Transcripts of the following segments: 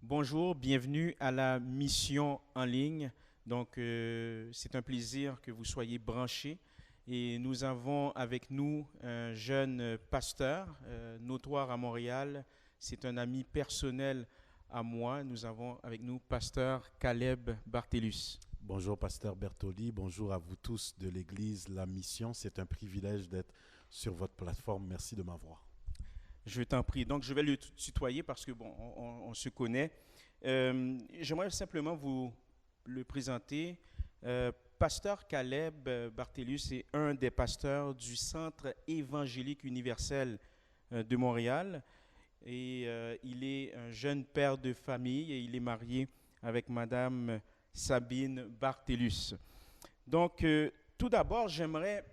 Bonjour, bienvenue à la mission en ligne. Donc, c'est un plaisir que vous soyez branchés. Et nous avons avec nous un jeune pasteur notoire à Montréal. C'est un ami personnel à moi. Nous avons avec nous pasteur Caleb Bartellus. Bonjour, pasteur Bertoli. Bonjour à vous tous de l'Église La Mission. C'est un privilège d'être sur votre plateforme. Merci de m'avoir. Je t'en prie. Donc, je vais le tutoyer parce que, bon, on se connaît. J'aimerais simplement vous le présenter. Pasteur Caleb Bartellus est un des pasteurs du Centre évangélique universel de Montréal. Et il est un jeune père de famille et il est marié avec Madame Sabine Bartellus. Donc, tout d'abord, j'aimerais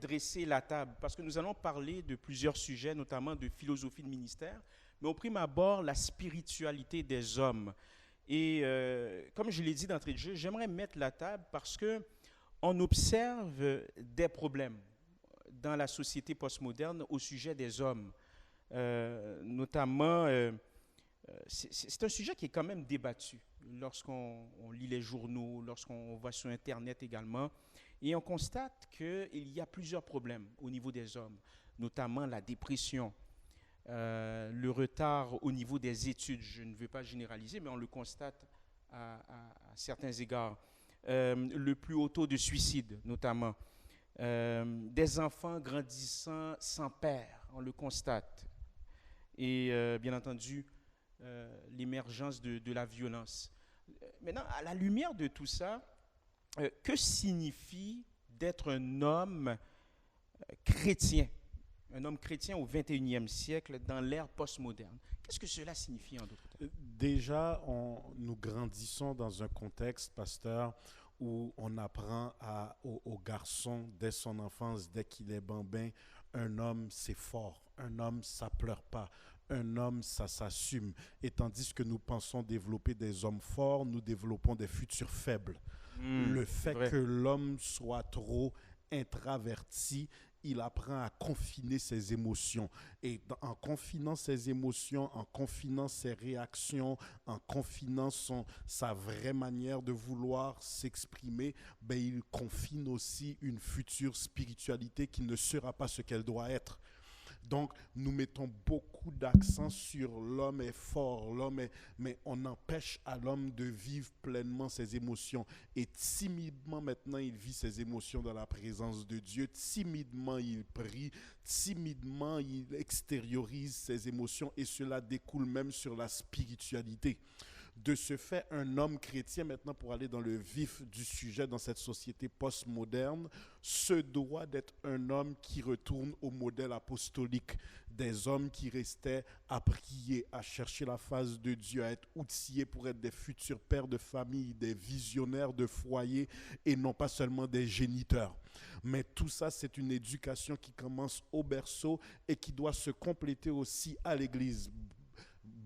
dresser la table parce que nous allons parler de plusieurs sujets, notamment de philosophie de ministère, mais au prime abord, la spiritualité des hommes. Et comme je l'ai dit d'entrée de jeu, j'aimerais mettre la table parce que on observe des problèmes dans la société postmoderne au sujet des hommes. Notamment, c'est un sujet qui est quand même débattu lorsqu'on lit les journaux, lorsqu'on va sur Internet également. Et on constate qu'il y a plusieurs problèmes au niveau des hommes, notamment la dépression, le retard au niveau des études. Je ne veux pas généraliser, mais on le constate à certains égards. Le plus haut taux de suicide, notamment. Des enfants grandissant sans père, on le constate. Et bien entendu, l'émergence de la violence. Maintenant, à la lumière de tout ça, que signifie d'être un homme chrétien au 21e siècle dans l'ère postmoderne? Qu'est-ce que cela signifie en d'autres termes? Déjà, nous grandissons dans un contexte, pasteur, où on apprend au garçon, dès son enfance, dès qu'il est bambin, un homme, c'est fort. Un homme, ça pleure pas. Un homme, ça s'assume. Et tandis que nous pensons développer des hommes forts, nous développons des futurs faibles. Le C'est fait vrai. que l'homme soit trop intraverti, il apprend à confiner ses émotions. Et en confinant ses émotions, en confinant ses réactions, en confinant sa vraie manière de vouloir s'exprimer, ben, il confine aussi une future spiritualité qui ne sera pas ce qu'elle doit être. Donc, nous mettons beaucoup d'accent sur l'homme est fort, mais on empêche à l'homme de vivre pleinement ses émotions. Et timidement, maintenant, il vit ses émotions dans la présence de Dieu. Timidement, il prie. Timidement, il extériorise ses émotions. Et cela découle même sur la spiritualité. De ce fait, un homme chrétien, maintenant pour aller dans le vif du sujet dans cette société postmoderne, se doit d'être un homme qui retourne au modèle apostolique, des hommes qui restaient à prier, à chercher la face de Dieu, à être outillés pour être des futurs pères de famille, des visionnaires de foyer et non pas seulement des géniteurs. Mais tout ça, c'est une éducation qui commence au berceau et qui doit se compléter aussi à l'église.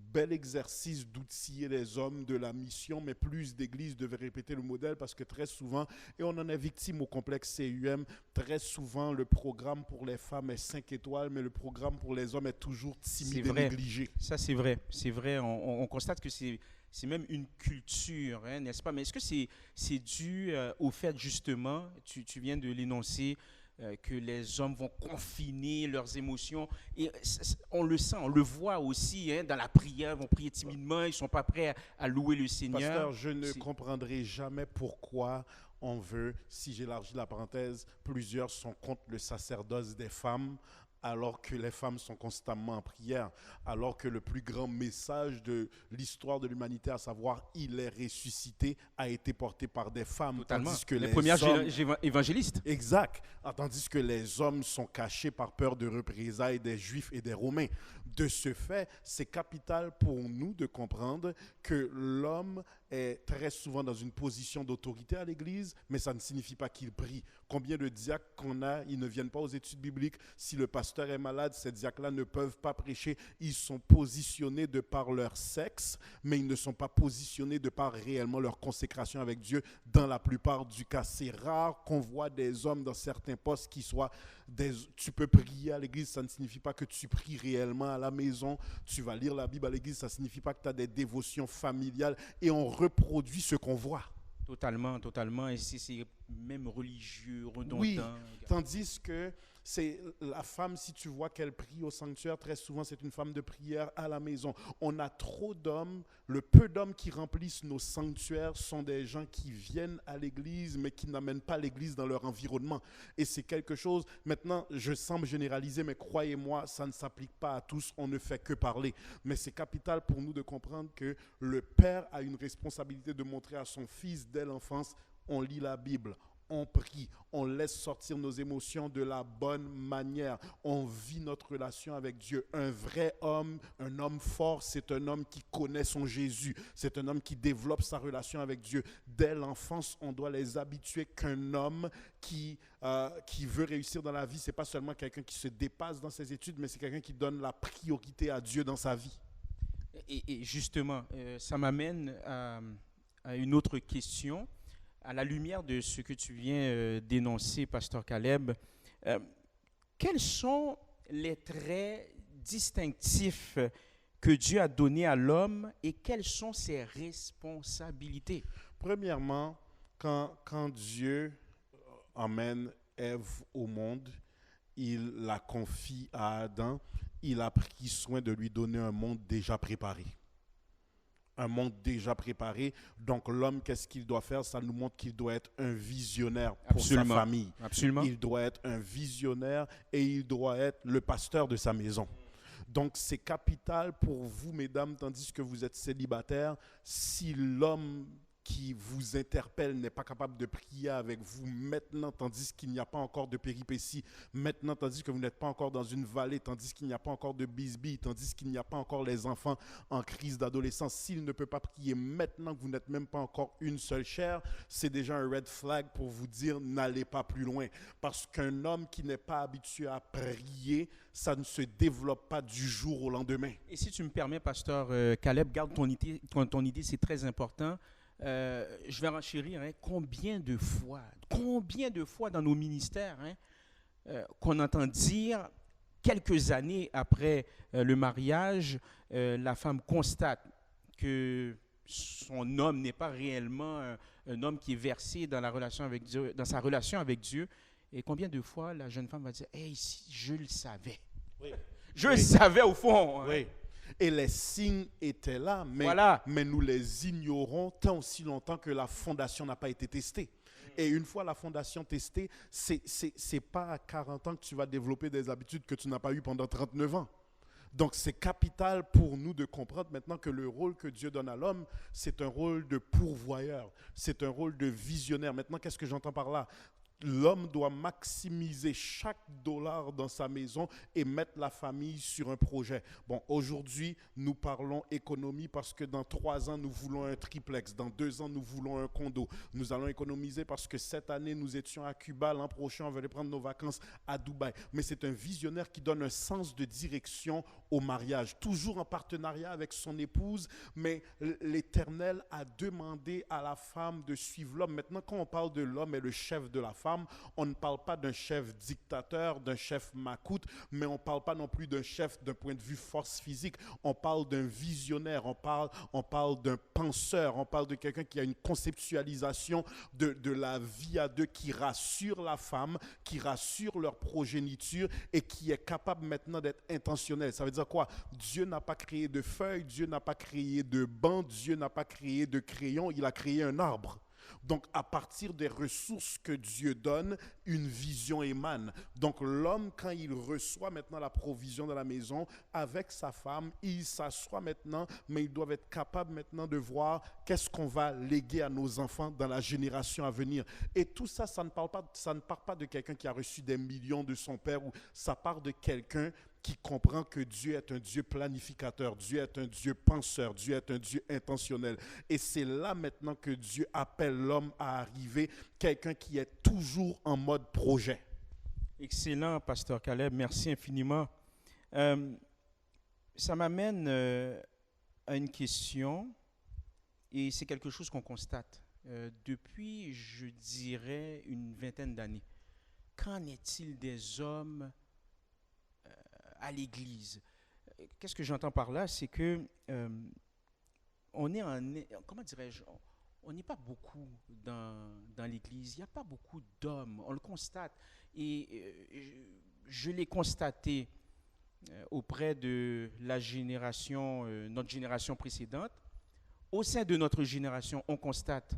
Bel exercice d'outiller les hommes de la mission, mais plus d'églises devaient répéter le modèle parce que très souvent, et on en est victime au complexe CUM, très souvent le programme pour les femmes est 5 étoiles, mais le programme pour les hommes est toujours C'est timide et vrai. négligé. Ça, c'est vrai. C'est vrai. On constate que c'est même une culture, hein, n'est-ce pas? Mais est-ce que c'est dû au fait, justement, tu viens de l'énoncer, que les hommes vont confiner leurs émotions. Et on le sent, on le voit aussi hein, dans la prière, ils vont prier timidement, ils ne sont pas prêts à louer le Seigneur. Pasteur, je ne C'est- comprendrai jamais pourquoi on veut, si j'élargis la parenthèse, plusieurs sont contre le sacerdoce des femmes, alors que les femmes sont constamment en prière, alors que le plus grand message de l'histoire de l'humanité, à savoir il est ressuscité, a été porté par des femmes, Totalement. tandis que Les les premières hommes évangélistes. exact. Tandis que les hommes sont cachés par peur de représailles des Juifs et des Romains. De ce fait, c'est capital pour nous de comprendre que l'homme est très souvent dans une position d'autorité à l'Église, mais ça ne signifie pas qu'il prie. Combien de diacres qu'on a, ils ne viennent pas aux études bibliques. Si le pasteur pasteur est malade, ces diacres-là ne peuvent pas prêcher. Ils sont positionnés de par leur sexe, mais ils ne sont pas positionnés de par réellement leur consécration avec Dieu. Dans la plupart du cas, c'est rare qu'on voit des hommes dans certains postes qui soient tu peux prier à l'église, ça ne signifie pas que tu pries réellement à la maison. Tu vas lire la Bible à l'église, ça ne signifie pas que tu as des dévotions familiales. Et on reproduit ce qu'on voit. Totalement, totalement. Et c'est même religieux, redondant. Oui, tandis que c'est la femme, si tu vois qu'elle prie au sanctuaire, très souvent c'est une femme de prière à la maison. On a trop d'hommes, le peu d'hommes qui remplissent nos sanctuaires sont des gens qui viennent à l'église, mais qui n'amènent pas l'église dans leur environnement. Et c'est quelque chose, maintenant je semble généraliser, mais croyez-moi, ça ne s'applique pas à tous, on ne fait que parler. Mais c'est capital pour nous de comprendre que le père a une responsabilité de montrer à son fils dès l'enfance, on lit la Bible. On prie, on laisse sortir nos émotions de la bonne manière. On vit notre relation avec Dieu. Un vrai homme, un homme fort, c'est un homme qui connaît son Jésus. C'est un homme qui développe sa relation avec Dieu. Dès l'enfance, on doit les habituer qu'un homme qui veut réussir dans la vie, ce n'est pas seulement quelqu'un qui se dépasse dans ses études, mais c'est quelqu'un qui donne la priorité à Dieu dans sa vie. Et justement, ça m'amène à une autre question. À la lumière de ce que tu viens d'énoncer, Pasteur Caleb, quels sont les traits distinctifs que Dieu a donnés à l'homme et quelles sont ses responsabilités? Premièrement, quand Dieu emmène Ève au monde, il la confie à Adam, il a pris soin de lui donner un monde déjà préparé. Un monde déjà préparé. Donc l'homme, qu'est-ce qu'il doit faire? Ça nous montre qu'il doit être un visionnaire pour sa famille. Absolument. Il doit être un visionnaire et il doit être le pasteur de sa maison. Donc c'est capital pour vous, mesdames, tandis que vous êtes célibataires. Si l'homme qui vous interpelle n'est pas capable de prier avec vous maintenant, tandis qu'il n'y a pas encore de péripéties, maintenant, tandis que vous n'êtes pas encore dans une vallée, tandis qu'il n'y a pas encore de bisbilles, tandis qu'il n'y a pas encore les enfants en crise d'adolescence, s'il ne peut pas prier maintenant que vous n'êtes même pas encore une seule chair, c'est déjà un red flag pour vous dire n'allez pas plus loin. Parce qu'un homme qui n'est pas habitué à prier, ça ne se développe pas du jour au lendemain. Et si tu me permets, Pasteur Caleb, garde ton idée, c'est très important. Je vais renchérir, combien de fois dans nos ministères qu'on entend dire, quelques années après le mariage, la femme constate que son homme n'est pas réellement un homme qui est versé dans la relation avec Dieu, dans sa relation avec Dieu. Et combien de fois la jeune femme va dire, hey, si je le savais. Oui. Je le savais au fond. Oui. Et les signes étaient là, mais nous les ignorons tant aussi longtemps que la fondation n'a pas été testée. Et une fois la fondation testée, c'est pas à 40 ans que tu vas développer des habitudes que tu n'as pas eues pendant 39 ans. Donc c'est capital pour nous de comprendre maintenant que le rôle que Dieu donne à l'homme, c'est un rôle de pourvoyeur, c'est un rôle de visionnaire. Maintenant, qu'est-ce que j'entends par là? L'homme doit maximiser chaque dollar dans sa maison et mettre la famille sur un projet. Bon, aujourd'hui, nous parlons économie parce que dans 3 ans, nous voulons un triplex. Dans 2 ans, nous voulons un condo. Nous allons économiser parce que cette année, nous étions à Cuba. L'an prochain, on va aller prendre nos vacances à Dubaï. Mais c'est un visionnaire qui donne un sens de direction au mariage, toujours en partenariat avec son épouse. Mais l'Éternel a demandé à la femme de suivre l'homme. Maintenant, quand on parle de l'homme et le chef de la femme, on ne parle pas d'un chef dictateur, d'un chef macoute, mais on ne parle pas non plus d'un chef d'un point de vue force physique. On parle d'un visionnaire, on parle d'un penseur, on parle de quelqu'un qui a une conceptualisation de la vie à deux, qui rassure la femme, qui rassure leur progéniture et qui est capable maintenant d'être intentionnel. Ça veut dire quoi? Dieu n'a pas créé de feuilles, Dieu n'a pas créé de bancs, Dieu n'a pas créé de crayons, il a créé un arbre. Donc, à partir des ressources que Dieu donne, une vision émane. Donc, l'homme, quand il reçoit maintenant la provision de la maison avec sa femme, il s'assoit maintenant, mais ils doivent être capables maintenant de voir qu'est-ce qu'on va léguer à nos enfants dans la génération à venir. Et tout ça, ça ne part pas de quelqu'un qui a reçu des millions de son père, ou ça part de quelqu'un qui comprend que Dieu est un Dieu planificateur, Dieu est un Dieu penseur, Dieu est un Dieu intentionnel. Et c'est là maintenant que Dieu appelle l'homme à arriver, quelqu'un qui est toujours en mode projet. Excellent, Pasteur Caleb. Merci infiniment. Euh, Ça m'amène à une question, et c'est quelque chose qu'on constate depuis, je dirais, une vingtaine d'années. Qu'en est-il des hommes à l'Église? Qu'est-ce que j'entends par là? C'est que on est en, comment dirais-je, on n'est pas beaucoup dans l'Église. Il n'y a pas beaucoup d'hommes. On le constate. Et je l'ai constaté auprès de la génération, notre génération précédente. Au sein de notre génération, on constate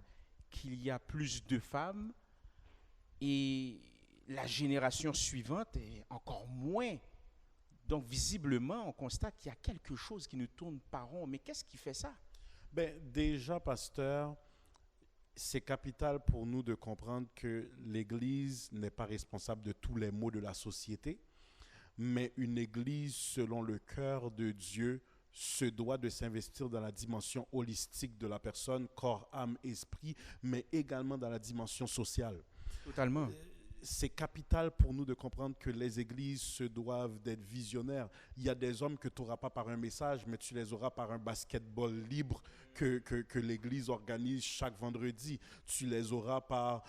qu'il y a plus de femmes et la génération suivante est encore moins. Donc, visiblement, on constate qu'il y a quelque chose qui ne tourne pas rond. Mais qu'est-ce qui fait ça? Ben, déjà, pasteur, c'est capital pour nous de comprendre que l'Église n'est pas responsable de tous les maux de la société, mais une Église selon le cœur de Dieu se doit de s'investir dans la dimension holistique de la personne, corps, âme, esprit, mais également dans la dimension sociale. Totalement. C'est capital pour nous de comprendre que les églises se doivent d'être visionnaires. Il y a des hommes que tu n'auras pas par un message, mais tu les auras par un basketball libre que l'église organise chaque vendredi. Tu les auras par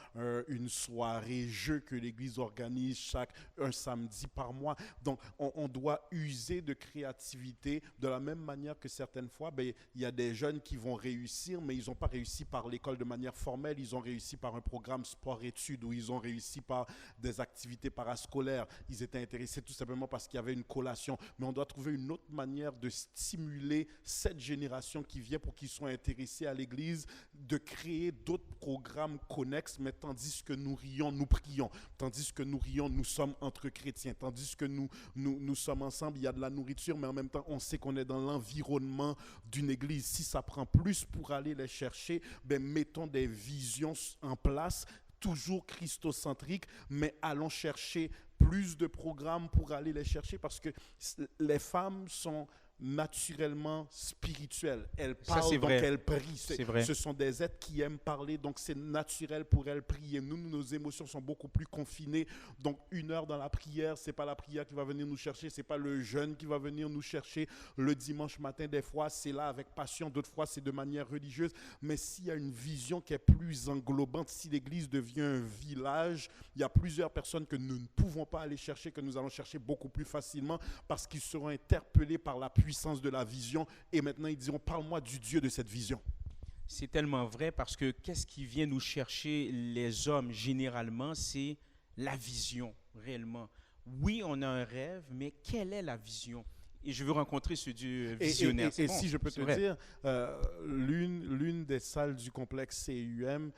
une soirée jeu que l'église organise un samedi par mois. Donc, on doit user de créativité de la même manière que certaines fois, ben, il y a des jeunes qui vont réussir, mais ils n'ont pas réussi par l'école de manière formelle. Ils ont réussi par un programme sport-études ou ils ont réussi par des activités parascolaires. Ils étaient intéressés tout simplement parce qu'il y avait une collation. Mais on doit trouver une autre manière de stimuler cette génération qui vient pour qu'ils soient intéressés à l'Église, de créer d'autres programmes connexes, mais tandis que nous rions, nous prions. Tandis que nous rions, nous sommes entre chrétiens. Tandis que nous sommes ensemble, il y a de la nourriture, mais en même temps, on sait qu'on est dans l'environnement d'une Église. Si ça prend plus pour aller les chercher, ben mettons des visions en place, toujours christocentrique, mais allons chercher plus de programmes pour aller les chercher parce que les femmes sont naturellement spirituelles. Elles parlent, donc vrai. elles prient. C'est vrai. Ce sont des êtres qui aiment parler, donc c'est naturel pour elles prier. Nous, nos émotions sont beaucoup plus confinées. Donc, 1 heure dans la prière, c'est pas la prière qui va venir nous chercher, c'est pas le jeûne qui va venir nous chercher. Le dimanche matin, des fois, c'est là avec passion, d'autres fois, c'est de manière religieuse. Mais s'il y a une vision qui est plus englobante, si l'Église devient un village, il y a plusieurs personnes que nous ne pouvons pas aller chercher, que nous allons chercher beaucoup plus facilement parce qu'ils seront interpellés par la puissance de la vision et maintenant ils diront parle-moi du Dieu de cette vision. C'est tellement vrai parce que qu'est-ce qui vient nous chercher les hommes généralement, c'est la vision réellement. Oui, on a un rêve, mais quelle est la vision? Et je veux rencontrer ce Dieu visionnaire. Et si je peux te dire, l'une des salles du complexe CUM,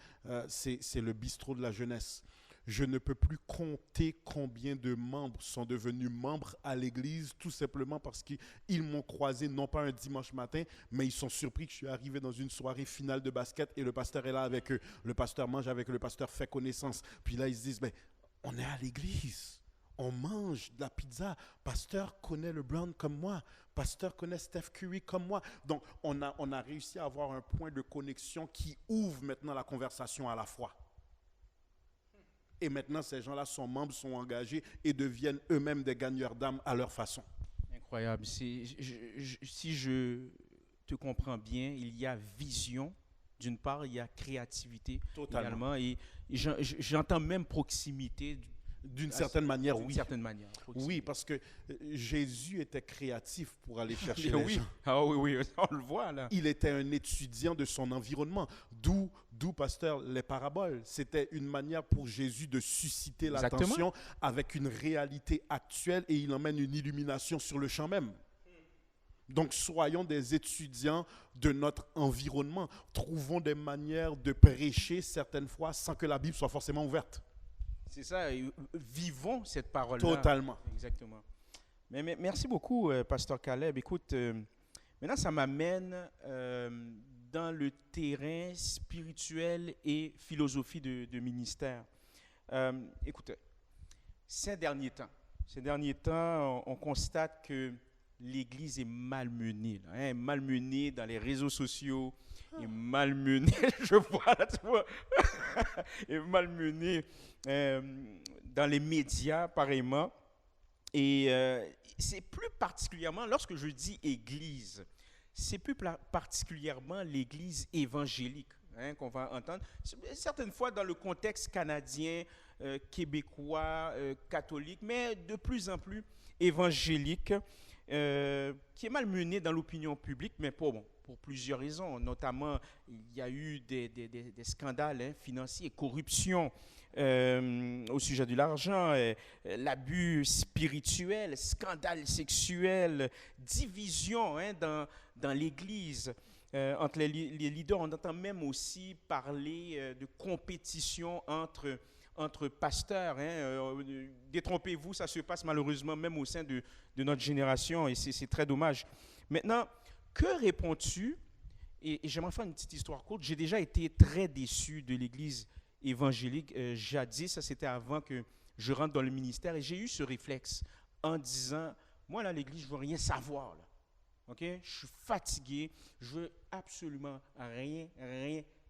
c'est le bistrot de la jeunesse. Je ne peux plus compter combien de membres sont devenus membres à l'église, tout simplement parce qu'ils m'ont croisé, non pas un dimanche matin, mais ils sont surpris que je suis arrivé dans une soirée finale de basket et le pasteur est là avec eux. Le pasteur mange avec eux, le pasteur fait connaissance. Puis là, ils se disent, ben, on est à l'église, on mange de la pizza. Pasteur connaît LeBron comme moi. Pasteur connaît Steph Curry comme moi. Donc, on a réussi à avoir un point de connexion qui ouvre maintenant la conversation à la fois. Et maintenant, ces gens-là sont membres, sont engagés et deviennent eux-mêmes des gagneurs d'âme à leur façon. Incroyable. Si je te comprends bien, il y a vision. D'une part, il y a créativité également. Et j'entends même proximité. D'une certaine manière, oui. D'une certaine manière. Oui, parce que Jésus était créatif pour aller chercher les gens. Ah oui, on le voit là. Il était un étudiant de son environnement. D'où, pasteur, les paraboles. C'était une manière pour Jésus de susciter l'attention avec une réalité actuelle et il emmène une illumination sur le champ même. Donc, soyons des étudiants de notre environnement. Trouvons des manières de prêcher certaines fois sans que la Bible soit forcément ouverte. C'est ça, vivons cette parole-là. Totalement. Exactement. Mais merci beaucoup, Pasteur Caleb. Écoute, maintenant, ça m'amène dans le terrain spirituel et philosophie de ministère. Écoute, ces derniers temps, on constate que l'Église est malmenée, malmenée dans les réseaux sociaux. est malmené, je vois là, tu vois, est malmené dans les médias, pareillement. Et c'est plus particulièrement, lorsque je dis église, c'est plus particulièrement l'église évangélique, hein, qu'on va entendre. Certaines fois dans le contexte canadien, québécois, catholique, mais de plus en plus évangélique, qui est malmené dans l'opinion publique, mais pour plusieurs raisons. Notamment, il y a eu des scandales, hein, financiers, corruption au sujet de l'argent, l'abus spirituel, scandale sexuel, division, hein, dans l'Église. Entre les leaders, on entend même aussi parler de compétition entre pasteurs. Hein, détrompez-vous, ça se passe malheureusement même au sein de notre génération et c'est très dommage. Maintenant, que réponds-tu? Et j'aimerais faire une petite histoire courte. J'ai déjà été très déçu de l'Église évangélique jadis. Ça, c'était avant que je rentre dans le ministère. Et j'ai eu ce réflexe en disant, moi, là, l'Église, je ne veux rien savoir. Là. Okay? Je suis fatigué. Je veux absolument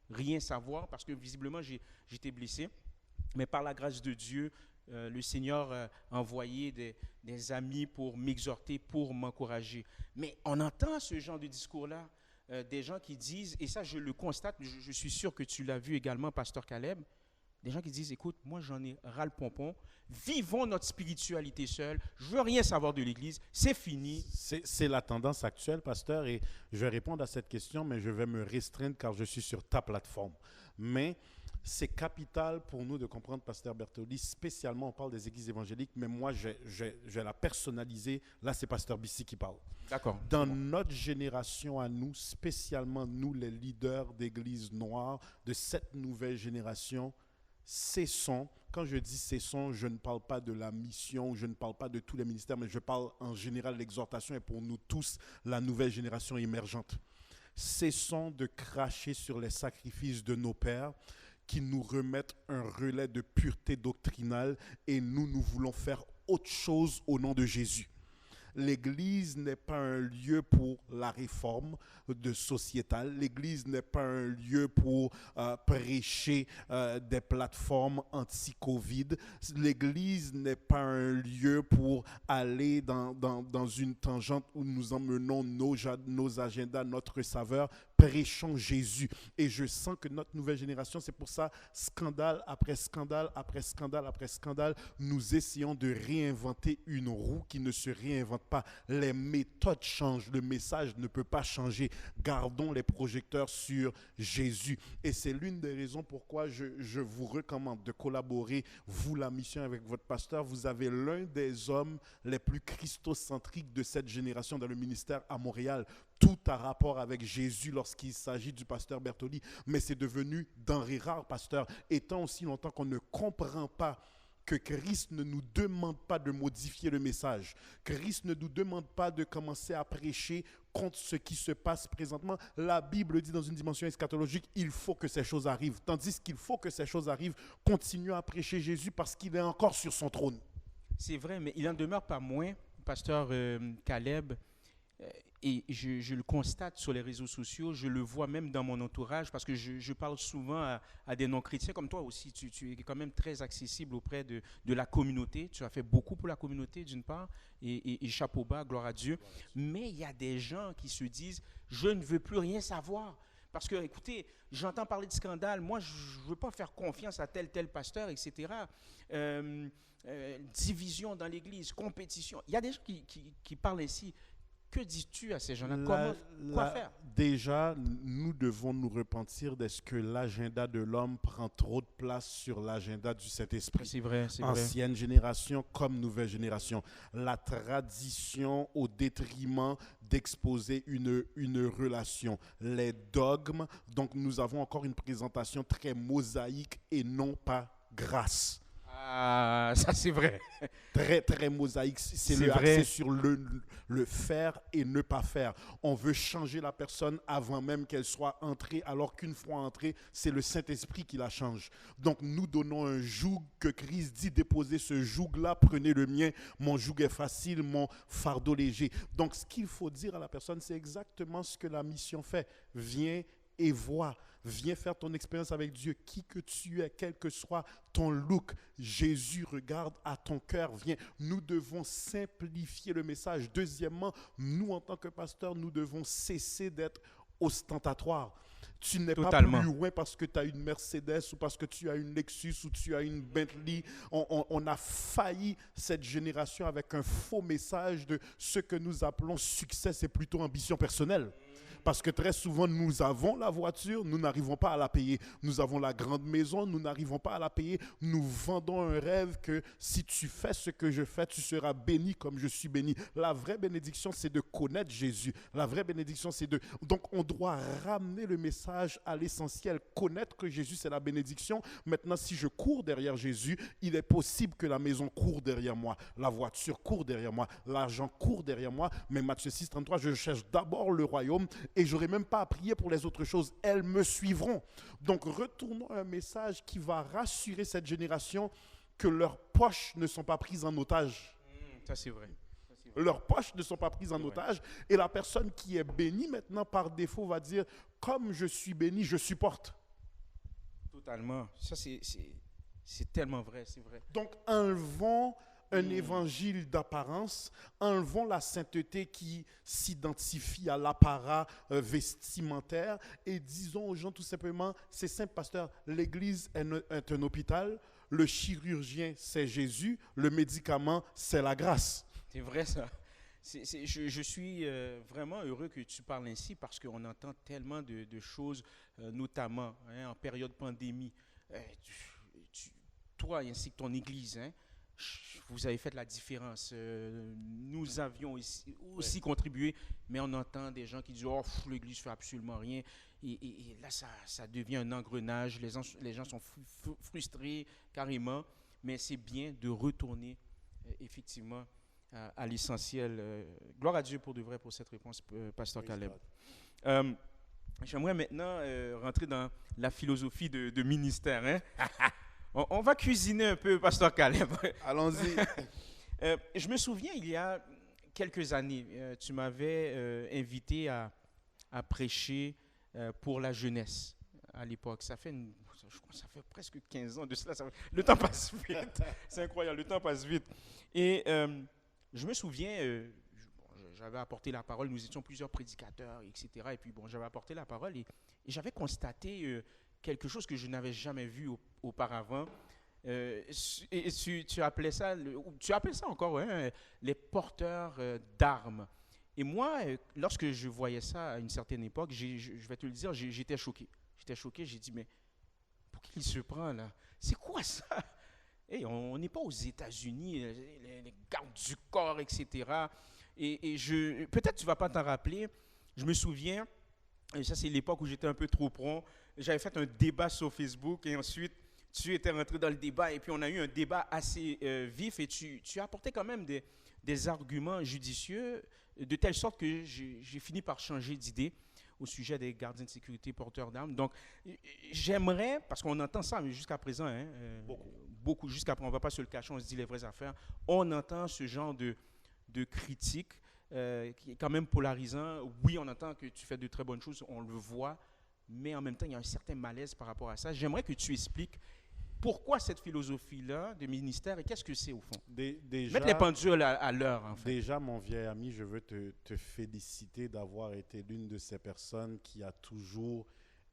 rien savoir parce que visiblement, j'étais blessé. Mais par la grâce de Dieu, le Seigneur a envoyé des amis pour m'exhorter, pour m'encourager. Mais on entend ce genre de discours-là, des gens qui disent, et ça je le constate, je suis sûr que tu l'as vu également, Pasteur Caleb, des gens qui disent, écoute, moi j'en ai ras le pompon, vivons notre spiritualité seule, je veux rien savoir de l'Église, c'est fini. C'est la tendance actuelle, pasteur, et je vais répondre à cette question, mais je vais me restreindre car je suis sur ta plateforme. Mais c'est capital pour nous de comprendre, pasteur Bertoli, spécialement on parle des églises évangéliques, mais moi je vais la personnaliser, là c'est pasteur Bissi qui parle. D'accord. Dans notre génération à nous, spécialement nous les leaders d'églises noires, de cette nouvelle génération, cessons, quand je dis cessons, je ne parle pas de la mission, je ne parle pas de tous les ministères, mais je parle en général, l'exhortation est pour nous tous la nouvelle génération émergente. Cessons de cracher sur les sacrifices de nos pères, qui nous remettent un relais de pureté doctrinale et nous voulons faire autre chose au nom de Jésus. L'Église n'est pas un lieu pour la réforme sociétale. L'Église n'est pas un lieu pour prêcher des plateformes anti-Covid. L'Église n'est pas un lieu pour aller dans une tangente où nous emmenons nos agendas, notre saveur. Prêchons Jésus. Et je sens que notre nouvelle génération, c'est pour ça, scandale après scandale, après scandale, après scandale, nous essayons de réinventer une roue qui ne se réinvente pas. Les méthodes changent, le message ne peut pas changer. Gardons les projecteurs sur Jésus. Et c'est l'une des raisons pourquoi je vous recommande de collaborer, vous, la mission avec votre pasteur. Vous avez l'un des hommes les plus christocentriques de cette génération dans le ministère à Montréal. Tout a rapport avec Jésus lorsqu'il s'agit du pasteur Bertoli, mais c'est devenu denrée rare, pasteur. Étant aussi longtemps qu'on ne comprend pas que Christ ne nous demande pas de modifier le message. Christ ne nous demande pas de commencer à prêcher contre ce qui se passe présentement. La Bible dit dans une dimension eschatologique, il faut que ces choses arrivent. Tandis qu'il faut que ces choses arrivent, continuons à prêcher Jésus parce qu'il est encore sur son trône. C'est vrai, mais il n'en demeure pas moins, pasteur Caleb, et je le constate sur les réseaux sociaux, je le vois même dans mon entourage, parce que je parle souvent à des non-chrétiens comme toi aussi. Tu es quand même très accessible auprès de la communauté. Tu as fait beaucoup pour la communauté, d'une part, et chapeau bas, gloire à Dieu. Mais il y a des gens qui se disent, je ne veux plus rien savoir. Parce que, écoutez, j'entends parler de scandale. Moi, je ne veux pas faire confiance à tel pasteur, etc. Division dans l'Église, compétition. Il y a des gens qui parlent ainsi. Que dis-tu à ces gens-là? Quoi faire? Déjà, nous devons nous repentir de ce que l'agenda de l'homme prend trop de place sur l'agenda du Saint-Esprit. C'est vrai, c'est Ancienne génération comme nouvelle génération. La tradition au détriment d'exposer une relation. Les dogmes, donc nous avons encore une présentation très mosaïque et non pas grasse. Ah, ça c'est vrai. Très, très mosaïque. C'est le axé sur le faire et ne pas faire. On veut changer la personne avant même qu'elle soit entrée, alors qu'une fois entrée, c'est le Saint-Esprit qui la change. Donc, nous donnons un joug que Christ dit, déposez ce joug-là, prenez le mien, mon joug est facile, mon fardeau léger. Donc, ce qu'il faut dire à la personne, c'est exactement ce que la mission fait. Viens et vois. Viens faire ton expérience avec Dieu, qui que tu es, quel que soit ton look. Jésus regarde à ton cœur, viens. Nous devons simplifier le message. Deuxièmement, nous en tant que pasteurs, nous devons cesser d'être ostentatoires. Tu n'es pas Totalement. plus loin parce que tu as une Mercedes ou parce que tu as une Lexus ou tu as une Bentley. On a failli cette génération avec un faux message de ce que nous appelons succès, c'est plutôt ambition personnelle. Parce que très souvent, nous avons la voiture, nous n'arrivons pas à la payer. Nous avons la grande maison, nous n'arrivons pas à la payer. Nous vendons un rêve que si tu fais ce que je fais, tu seras béni comme je suis béni. La vraie bénédiction, c'est de connaître Jésus. La vraie bénédiction, c'est de... Donc, on doit ramener le message à l'essentiel. Connaître que Jésus, c'est la bénédiction. Maintenant, si je cours derrière Jésus, il est possible que la maison court derrière moi, la voiture court derrière moi, l'argent court derrière moi. Mais Matthieu 6, 33, je cherche d'abord le royaume et je n'aurai même pas à prier pour les autres choses. Elles me suivront. Donc, retournons à un message qui va rassurer cette génération que leurs poches ne sont pas prises en otage. Ça, c'est vrai. Leurs poches ne sont pas prises en otage. Et la personne qui est bénie maintenant par défaut va dire, comme je suis béni, je supporte. Totalement. Ça, c'est tellement vrai, c'est vrai. Donc, enlevons un évangile d'apparence, enlevons la sainteté qui s'identifie à l'apparat vestimentaire et disons aux gens tout simplement, c'est simple pasteur, l'église est un hôpital, le chirurgien c'est Jésus, le médicament c'est la grâce. C'est vrai ça. Je suis vraiment heureux que tu parles ainsi parce qu'on entend tellement de choses, notamment en période pandémie. Toi ainsi que ton église, vous avez fait la différence. Nous avions aussi contribué, mais on entend des gens qui disent « Oh, l'Église ne fait absolument rien ». Et là, ça devient un engrenage. Les gens sont frustrés carrément, mais c'est bien de retourner effectivement à l'essentiel. Gloire à Dieu pour de vrai pour cette réponse, Pasteur Caleb. J'aimerais maintenant rentrer dans la philosophie de ministère. On va cuisiner un peu, Pasteur Caleb. Allons-y. Je me souviens, il y a quelques années, tu m'avais invité à prêcher pour la jeunesse à l'époque. Ça fait presque 15 ans de cela. Le temps passe vite. C'est incroyable, le temps passe vite. Et je me souviens, j'avais apporté la parole, nous étions plusieurs prédicateurs, etc. Et puis, j'avais apporté la parole et j'avais constaté quelque chose que je n'avais jamais vu auparavant. Et tu appelais ça, tu appelles ça encore, les porteurs d'armes. Et moi, lorsque je voyais ça à une certaine époque, je vais te le dire, j'étais choqué. J'ai dit, mais pour qui il se prend là? C'est quoi ça? Hey, on n'est pas aux États-Unis, les gardes du corps, etc. Et peut-être tu ne vas pas t'en rappeler, je me souviens, et ça c'est l'époque où j'étais un peu trop prompt, j'avais fait un débat sur Facebook et ensuite tu étais rentré dans le débat et puis on a eu un débat assez vif et tu as apporté quand même des arguments judicieux de telle sorte que j'ai fini par changer d'idée au sujet des gardiens de sécurité porteurs d'armes. Donc, j'aimerais, parce qu'on entend ça mais jusqu'à présent, beaucoup jusqu'à présent, on ne va pas se le cacher, on se dit les vraies affaires, on entend ce genre de critique qui est quand même polarisant. Oui, on entend que tu fais de très bonnes choses, on le voit, mais en même temps, il y a un certain malaise par rapport à ça. J'aimerais que tu expliques pourquoi cette philosophie-là de ministère et qu'est-ce que c'est au fond? Déjà, mettre les pendules à l'heure, en fait. Déjà, mon vieil ami, je veux te féliciter d'avoir été l'une de ces personnes qui a toujours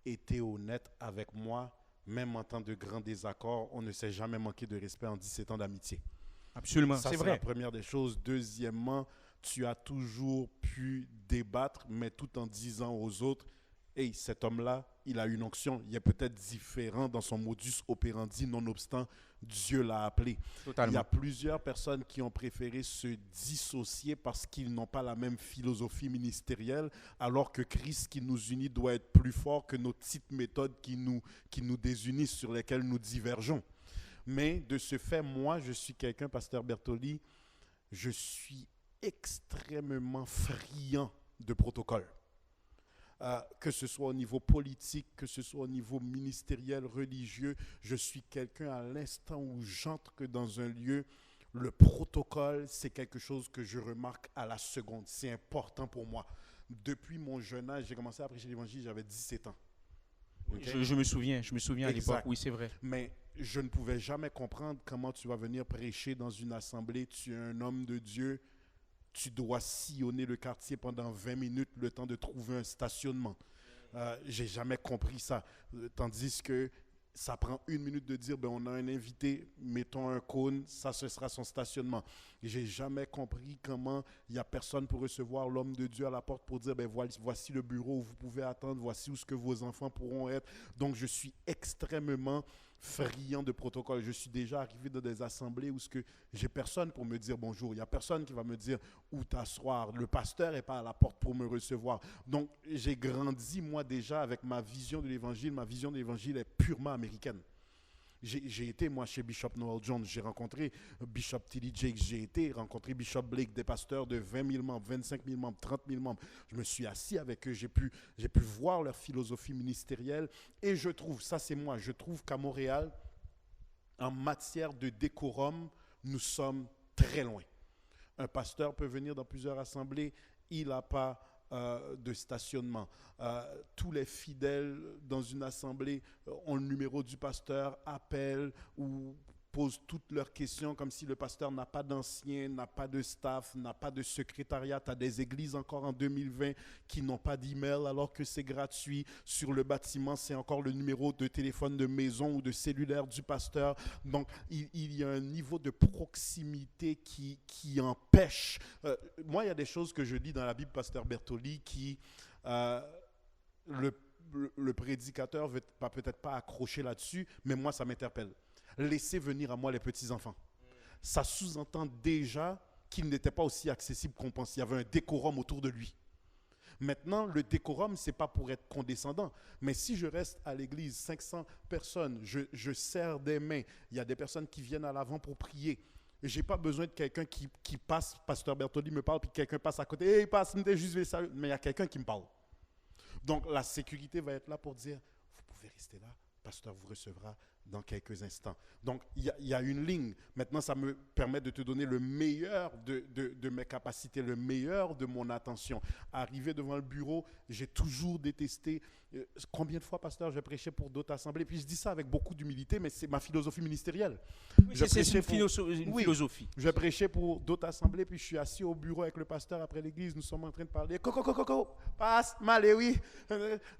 été honnête avec moi, même en temps de grands désaccords. On ne s'est jamais manqué de respect en 17 ans d'amitié. Absolument, Ça, c'est c'est vrai. la première des choses. Deuxièmement, tu as toujours pu débattre, mais tout en disant aux autres, hey, cet homme-là, il a une onction. Il est peut-être différent dans son modus operandi, nonobstant, Dieu l'a appelé. Totalement. Il y a plusieurs personnes qui ont préféré se dissocier parce qu'ils n'ont pas la même philosophie ministérielle, alors que Christ qui nous unit doit être plus fort que nos petites méthodes qui nous désunissent, sur lesquelles nous divergeons. Mais de ce fait, moi, je suis quelqu'un, Pasteur Bertoli, je suis extrêmement friand de protocole. Que ce soit au niveau politique, que ce soit au niveau ministériel, religieux, je suis quelqu'un à l'instant où j'entre dans un lieu, le protocole, c'est quelque chose que je remarque à la seconde. C'est important pour moi. Depuis mon jeune âge, j'ai commencé à prêcher l'évangile, j'avais 17 ans. OK? Je me souviens à l'époque, Exact. oui, c'est vrai. Mais je ne pouvais jamais comprendre comment tu vas venir prêcher dans une assemblée, tu es un homme de Dieu, tu dois sillonner le quartier pendant 20 minutes le temps de trouver un stationnement. J'ai jamais compris ça. Tandis que ça prend 1 minute de dire, ben, on a un invité, mettons un cône, ça ce sera son stationnement. J'ai jamais compris comment il n'y a personne pour recevoir l'homme de Dieu à la porte pour dire, ben, voici le bureau où vous pouvez attendre, voici où ce que vos enfants pourront être. Donc je suis extrêmement friand de protocole. Je suis déjà arrivé dans des assemblées où ce que j'ai personne pour me dire bonjour. Il n'y a personne qui va me dire où t'asseoir. Le pasteur n'est pas à la porte pour me recevoir. Donc, j'ai grandi, moi, déjà, avec ma vision de l'Évangile. Ma vision de l'Évangile est purement américaine. J'ai été, moi, chez Bishop Noel Jones. J'ai rencontré Bishop T.D. Jakes. J'ai été rencontrer Bishop Blake, des pasteurs de 20 000 membres, 25 000 membres, 30 000 membres. Je me suis assis avec eux. J'ai pu voir leur philosophie ministérielle. Et je trouve, ça c'est moi, je trouve qu'à Montréal, en matière de décorum, nous sommes très loin. Un pasteur peut venir dans plusieurs assemblées, il n'a pas de stationnement. Tous les fidèles dans une assemblée ont le numéro du pasteur, appellent ou posent toutes leurs questions comme si le pasteur n'a pas d'anciens, n'a pas de staff, n'a pas de secrétariat. Tu as des églises encore en 2020 qui n'ont pas d'email alors que c'est gratuit. Sur le bâtiment, c'est encore le numéro de téléphone de maison ou de cellulaire du pasteur. Donc, il y a un niveau de proximité qui empêche. Moi, il y a des choses que je lis dans la Bible, pasteur Bertoli, qui... le prédicateur ne va peut-être pas accrocher là-dessus, mais moi, ça m'interpelle. Laissez venir à moi les petits-enfants. Ça sous-entend déjà qu'il n'était pas aussi accessible qu'on pense. Il y avait un décorum autour de lui. Maintenant, le décorum, ce n'est pas pour être condescendant. Mais si je reste à l'église, 500 personnes, je serre des mains, il y a des personnes qui viennent à l'avant pour prier. Je n'ai pas besoin de quelqu'un qui passe, pasteur Bertoli me parle, puis quelqu'un passe à côté, hey, passe, juste ça. Mais il y a quelqu'un qui me parle. Donc, la sécurité va être là pour dire, vous pouvez rester là, pasteur vous recevra dans quelques instants. Donc, il y a une ligne. Maintenant, ça me permet de te donner le meilleur de mes capacités, le meilleur de mon attention. Arrivé devant le bureau, j'ai toujours détesté. Combien de fois, pasteur, j'ai prêché pour d'autres assemblées? Puis je dis ça avec beaucoup d'humilité, mais c'est ma philosophie ministérielle. Oui, c'est une philosophie. Je prêchais pour d'autres assemblées, puis je suis assis au bureau avec le pasteur après l'église. Nous sommes en train de parler. Coco, passe, malé, oui.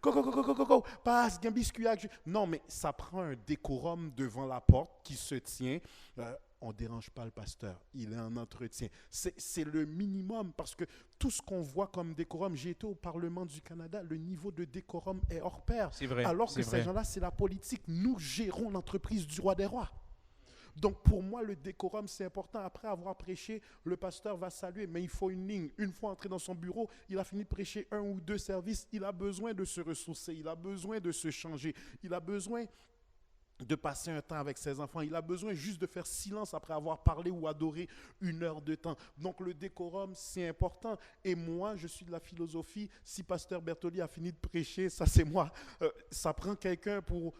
Coco, passe, gain biscuit. Non, mais ça prend un décorum devant la porte qui se tient. On ne dérange pas le pasteur, il est en entretien. C'est le minimum parce que tout ce qu'on voit comme décorum, j'ai été au Parlement du Canada, le niveau de décorum est hors pair. C'est vrai. Alors que ces gens-là, c'est la politique. Nous gérons l'entreprise du roi des rois. Donc pour moi, le décorum, c'est important. Après avoir prêché, le pasteur va saluer, mais il faut une ligne. Une fois entré dans son bureau, il a fini de prêcher 1 ou 2 services, il a besoin de se ressourcer, il a besoin de se changer, il a besoin de passer un temps avec ses enfants. Il a besoin juste de faire silence après avoir parlé ou adoré 1 heure de temps. Donc le décorum, c'est important. Et moi, je suis de la philosophie, si pasteur Bertoli a fini de prêcher, ça c'est moi. Ça prend quelqu'un pour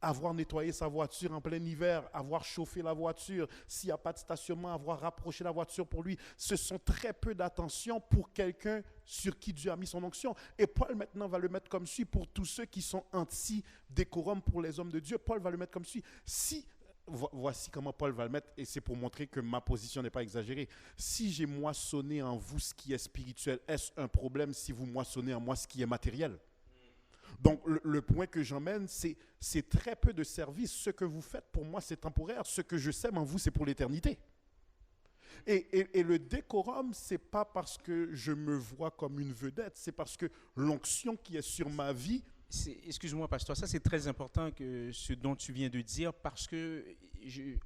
avoir nettoyé sa voiture en plein hiver, avoir chauffé la voiture, s'il n'y a pas de stationnement, avoir rapproché la voiture pour lui. Ce sont très peu d'attention pour quelqu'un sur qui Dieu a mis son onction. Et Paul maintenant va le mettre comme suit pour tous ceux qui sont anti-décorum pour les hommes de Dieu. Paul va le mettre comme suit. Voici comment Paul va le mettre, et c'est pour montrer que ma position n'est pas exagérée. Si j'ai moissonné en vous ce qui est spirituel, est-ce un problème si vous moissonnez en moi ce qui est matériel? Donc, le point que j'emmène, c'est très peu de service. Ce que vous faites, pour moi, c'est temporaire. Ce que je sème en vous, c'est pour l'éternité. Et le décorum, ce n'est pas parce que je me vois comme une vedette, c'est parce que l'onction qui est sur ma vie... Excuse-moi, pasteur, ça c'est très important que ce dont tu viens de dire, parce que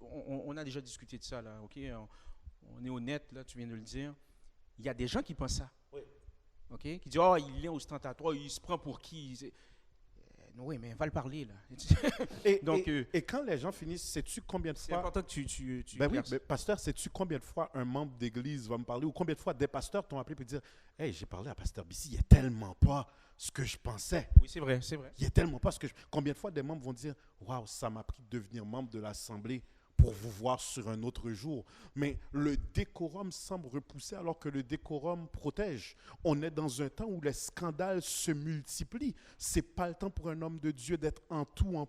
on a déjà discuté de ça, là, ok? On est honnête, là, tu viens de le dire. Il y a des gens qui pensent ça. Oui. Okay? Qui dit, oh, il est ostentatoire, il se prend pour qui? Oui, mais va le parler, là. Et quand les gens finissent, sais-tu combien de fois... C'est important que tu ben oui, mais pasteur, sais-tu combien de fois un membre d'église va me parler, ou combien de fois des pasteurs t'ont appelé pour dire, hey, j'ai parlé à pasteur Bissi, il n'est tellement pas ce que je pensais. Oui, c'est vrai, c'est vrai. Il n'est tellement pas ce que je... Combien de fois des membres vont dire, waouh, ça m'a pris de devenir membre de l'assemblée pour vous voir sur un autre jour. Mais le décorum semble repousser alors que le décorum protège. On est dans un temps où les scandales se multiplient. Ce n'est pas le temps pour un homme de Dieu d'être en tout,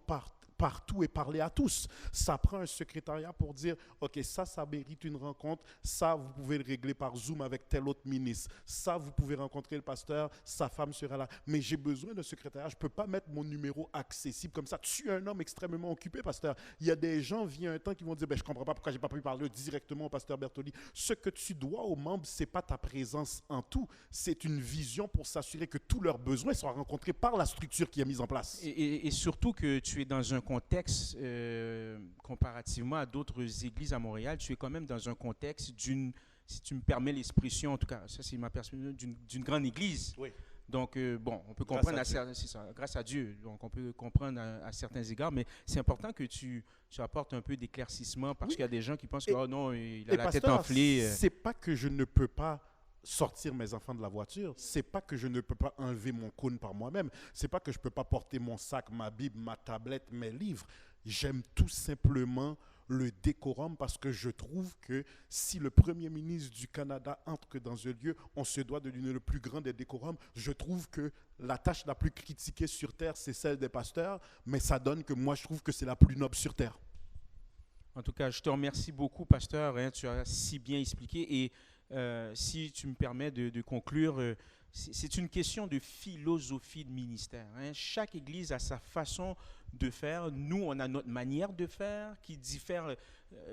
partout et parler à tous. Ça prend un secrétariat pour dire, OK, ça mérite une rencontre. Ça, vous pouvez le régler par Zoom avec tel autre ministre. Ça, vous pouvez rencontrer le pasteur, sa femme sera là. Mais j'ai besoin d'un secrétariat. Je ne peux pas mettre mon numéro accessible comme ça. Tu es un homme extrêmement occupé, pasteur. Il y a des gens, vient un temps, qui vont dire, je ne comprends pas pourquoi je n'ai pas pu parler directement au pasteur Bertoli. Ce que tu dois aux membres, ce n'est pas ta présence en tout. C'est une vision pour s'assurer que tous leurs besoins soient rencontrés par la structure qui est mise en place. Et surtout que tu es dans un contexte, comparativement à d'autres églises à Montréal, tu es quand même dans un contexte si tu me permets l'expression, en tout cas, ça c'est ma perspective, d'une grande église. Oui. Donc, on peut comprendre, c'est ça, grâce à Dieu, donc on peut comprendre à certains égards, mais c'est important que tu apportes un peu d'éclaircissement parce qu'il y a des gens qui pensent que, oh non, il a la tête enflée. C'est pas que je ne peux pas sortir mes enfants de la voiture, c'est pas que je ne peux pas enlever mon cône par moi-même, c'est pas que je peux pas porter mon sac, ma Bible, ma tablette, mes livres. J'aime tout simplement le décorum parce que je trouve que si le premier ministre du Canada entre dans un lieu, on se doit de donner le plus grand des décorums. Je trouve que la tâche la plus critiquée sur Terre, c'est celle des pasteurs, mais ça donne que moi, je trouve que c'est la plus noble sur Terre. En tout cas, je te remercie beaucoup, pasteur, tu as si bien expliqué et si tu me permets de conclure, c'est une question de philosophie de ministère. Chaque église a sa façon de faire. Nous, on a notre manière de faire qui diffère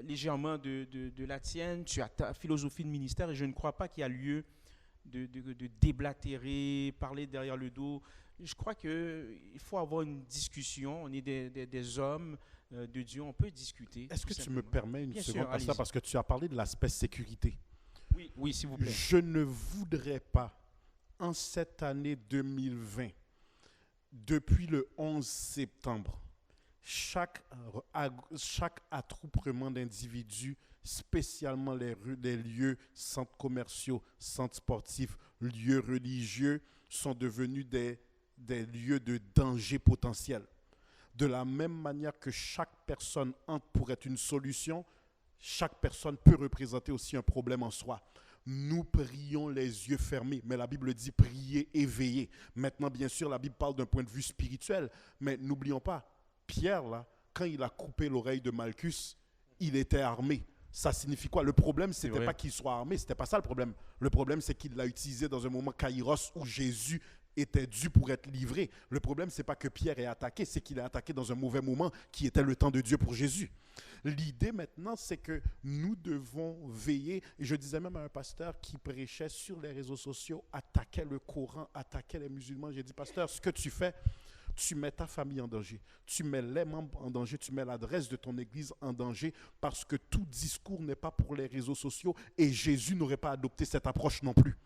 légèrement de la tienne. Tu as ta philosophie de ministère et je ne crois pas qu'il y a lieu de déblatérer, parler derrière le dos. Je crois qu'il faut avoir une discussion. On est des hommes de Dieu, on peut discuter. Est-ce que tu me permets une seconde, pasteur, pasteur, parce que tu as parlé de l'aspect sécurité. Oui, s'il vous plaît. Je ne voudrais pas, en cette année 2020, depuis le 11 septembre, chaque attroupement d'individus, spécialement les lieux, centres commerciaux, centres sportifs, lieux religieux, sont devenus des lieux de danger potentiel. De la même manière que chaque personne entre pour être une solution, chaque personne peut représenter aussi un problème en soi. Nous prions les yeux fermés, mais la Bible dit prier éveillé. Maintenant, bien sûr, la Bible parle d'un point de vue spirituel, mais n'oublions pas, Pierre, là, quand il a coupé l'oreille de Malchus, il était armé. Ça signifie quoi? Le problème, ce n'était pas qu'il soit armé, ce n'était pas ça le problème. Le problème, c'est qu'il l'a utilisé dans un moment kairos où Jésus était dû pour être livré. Le problème, ce n'est pas que Pierre est attaqué, c'est qu'il est attaqué dans un mauvais moment qui était le temps de Dieu pour Jésus. L'idée maintenant, c'est que nous devons veiller, et je disais même à un pasteur qui prêchait sur les réseaux sociaux, attaquait le Coran, attaquait les musulmans. J'ai dit, pasteur, ce que tu fais, tu mets ta famille en danger, tu mets les membres en danger, tu mets l'adresse de ton église en danger parce que tout discours n'est pas pour les réseaux sociaux et Jésus n'aurait pas adopté cette approche non plus.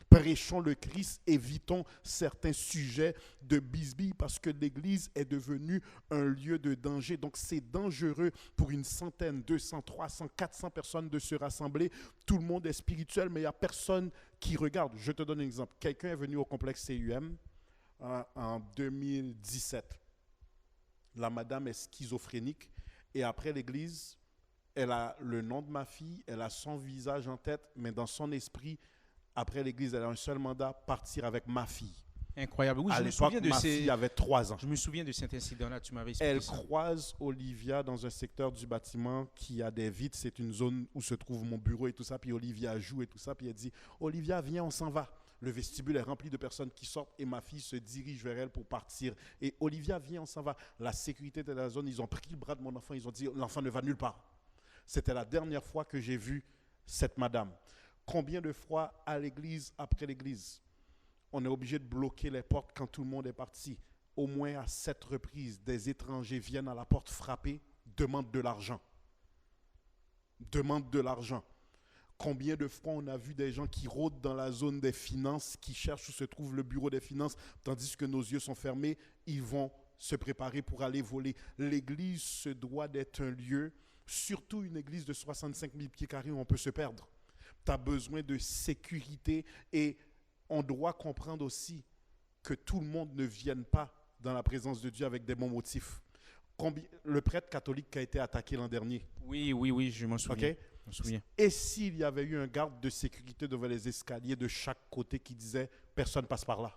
Prêchons le Christ, évitons certains sujets de bisbille parce que l'Église est devenue un lieu de danger. Donc c'est dangereux pour une centaine, 200, 300, 400 personnes de se rassembler. Tout le monde est spirituel, mais il n'y a personne qui regarde. Je te donne un exemple. Quelqu'un est venu au complexe CUM en 2017. La madame est schizophrénique et après l'Église, elle a le nom de ma fille, elle a son visage en tête, mais dans son esprit, après l'Église, elle a un seul mandat, partir avec ma fille. Incroyable. Oui, à l'époque, ma fille avait 3 ans. Je me souviens de cet incident-là, tu m'avais expliqué Elle ça. croise Olivia dans un secteur du bâtiment qui a des vitres. C'est une zone où se trouve mon bureau et tout ça. Puis Olivia joue et tout ça. Puis elle dit, Olivia, viens, on s'en va. Le vestibule est rempli de personnes qui sortent et ma fille se dirige vers elle pour partir. Et Olivia, viens, on s'en va. La sécurité de la zone, ils ont pris le bras de mon enfant. Ils ont dit, l'enfant ne va nulle part. C'était la dernière fois que j'ai vu cette madame. Combien de fois à l'église, après l'église, on est obligé de bloquer les portes quand tout le monde est parti? Au moins à 7 reprises, des étrangers viennent à la porte frapper, demandent de l'argent. Demandent de l'argent. Combien de fois on a vu des gens qui rôdent dans la zone des finances, qui cherchent où se trouve le bureau des finances, tandis que nos yeux sont fermés, ils vont se préparer pour aller voler. L'église se doit d'être un lieu, surtout une église de 65 000 pieds carrés où on peut se perdre. Tu as besoin de sécurité et on doit comprendre aussi que tout le monde ne vienne pas dans la présence de Dieu avec des bons motifs. Le prêtre catholique qui a été attaqué l'an dernier. Oui, je m'en souviens. OK? Je m'en souviens. Et s'il y avait eu un garde de sécurité devant les escaliers de chaque côté qui disait personne passe par là?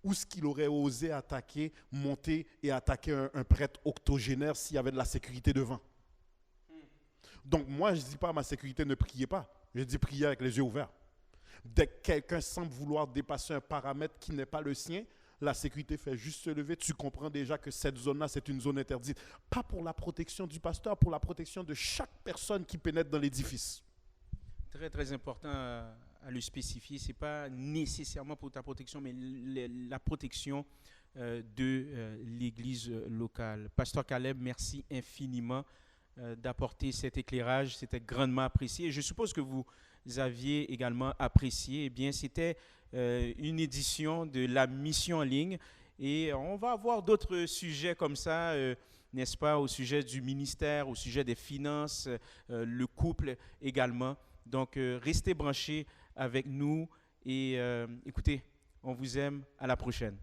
Ou est-ce qu'il aurait osé attaquer, monter et attaquer un prêtre octogénaire s'il y avait de la sécurité devant? Donc moi, je ne dis pas à ma sécurité ne priez pas. Je dis priez avec les yeux ouverts. Dès que quelqu'un semble vouloir dépasser un paramètre qui n'est pas le sien, la sécurité fait juste se lever. Tu comprends déjà que cette zone-là, c'est une zone interdite. Pas pour la protection du pasteur, pour la protection de chaque personne qui pénètre dans l'édifice. Très, très important à le spécifier. Ce n'est pas nécessairement pour ta protection, mais la protection de l'Église locale. Pasteur Caleb, merci infiniment d'apporter cet éclairage. C'était grandement apprécié. Je suppose que vous aviez également apprécié. Eh bien, c'était une édition de la mission en ligne. Et on va avoir d'autres sujets comme ça, n'est-ce pas, au sujet du ministère, au sujet des finances, le couple également. Donc, restez branchés avec nous et écoutez, on vous aime. À la prochaine.